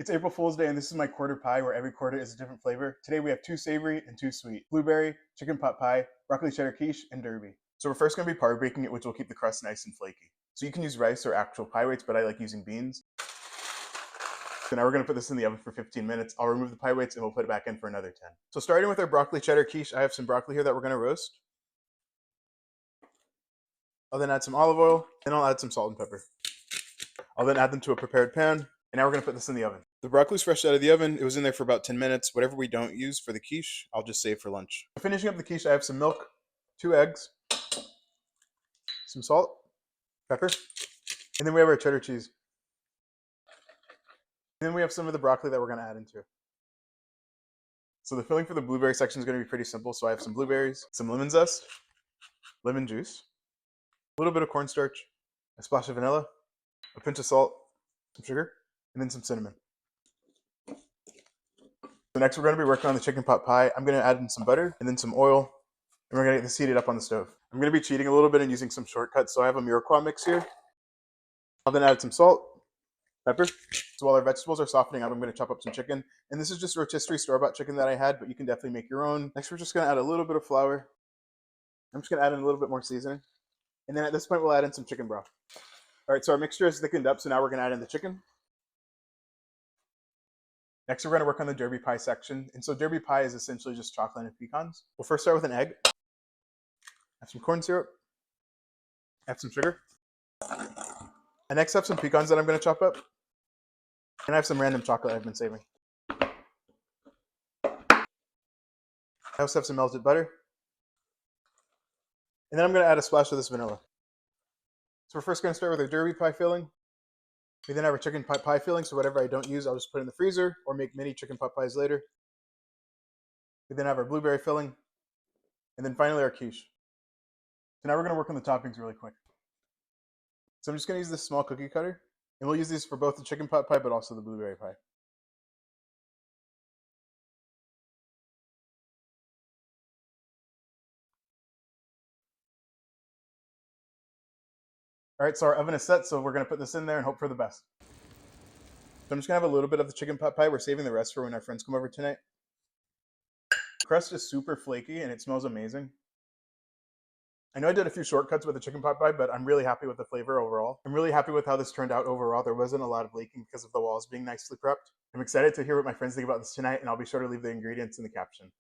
It's April Fool's Day, and this is my quarter pie where every quarter is a different flavor. Today we have 2 savory and 2 sweet. Blueberry, chicken pot pie, broccoli cheddar quiche, and derby. So we're first going to be par baking it, which will keep the crust nice and flaky. So you can use rice or actual pie weights, but I like using beans. So now we're going to put this in the oven for 15 minutes. I'll remove the pie weights and we'll put it back in for another 10. So starting with our broccoli cheddar quiche, I have some broccoli here that we're going to roast. I'll then add some olive oil, and I'll add some salt and pepper. I'll then add them to a prepared pan, and now we're going to put this in the oven. The broccoli's fresh out of the oven. It was in there for about 10 minutes. Whatever we don't use for the quiche, I'll just save for lunch. Finishing up the quiche, I have some milk, 2 eggs, some salt, pepper, and then we have our cheddar cheese. And then we have some of the broccoli that we're going to add into. So the filling for the blueberry section is going to be pretty simple. So I have some blueberries, some lemon zest, lemon juice, a little bit of cornstarch, a splash of vanilla, a pinch of salt, some sugar, and then some cinnamon. So next we're going to be working on the chicken pot pie. I'm going to add in some butter and then some oil, and we're going to get this heated up on the stove. I'm going to be cheating a little bit and using some shortcuts. So I have a Mirepoix mix here. I'll then add some salt, pepper. So while our vegetables are softening up, I'm going to chop up some chicken. And this is just rotisserie store-bought chicken that I had, but you can definitely make your own. Next, we're just going to add a little bit of flour. I'm just going to add in a little bit more seasoning. And then at this point, we'll add in some chicken broth. All right, so our mixture is thickened up, so now we're going to add in the chicken. Next, we're going to work on the derby pie section. And so derby pie is essentially just chocolate and pecans. We'll first start with an egg. Add some corn syrup. Add some sugar. I next have some pecans that I'm going to chop up. And I have some random chocolate I've been saving. I also have some melted butter. And then I'm going to add a splash of this vanilla. So we're first going to start with our derby pie filling. We then have our chicken pot pie filling, so whatever I don't use, I'll just put in the freezer or make mini chicken pot pies later. We then have our blueberry filling, and then finally our quiche. So now we're going to work on the toppings really quick. So I'm just going to use this small cookie cutter, and we'll use these for both the chicken pot pie but also the blueberry pie. All right, so our oven is set, so we're going to put this in there and hope for the best. So I'm just going to have a little bit of the chicken pot pie. We're saving the rest for when our friends come over tonight. The crust is super flaky and it smells amazing. I know I did a few shortcuts with the chicken pot pie, but I'm really happy with the flavor overall. I'm really happy with how this turned out overall. There wasn't a lot of leaking because of the walls being nicely prepped. I'm excited to hear what my friends think about this tonight, and I'll be sure to leave the ingredients in the caption.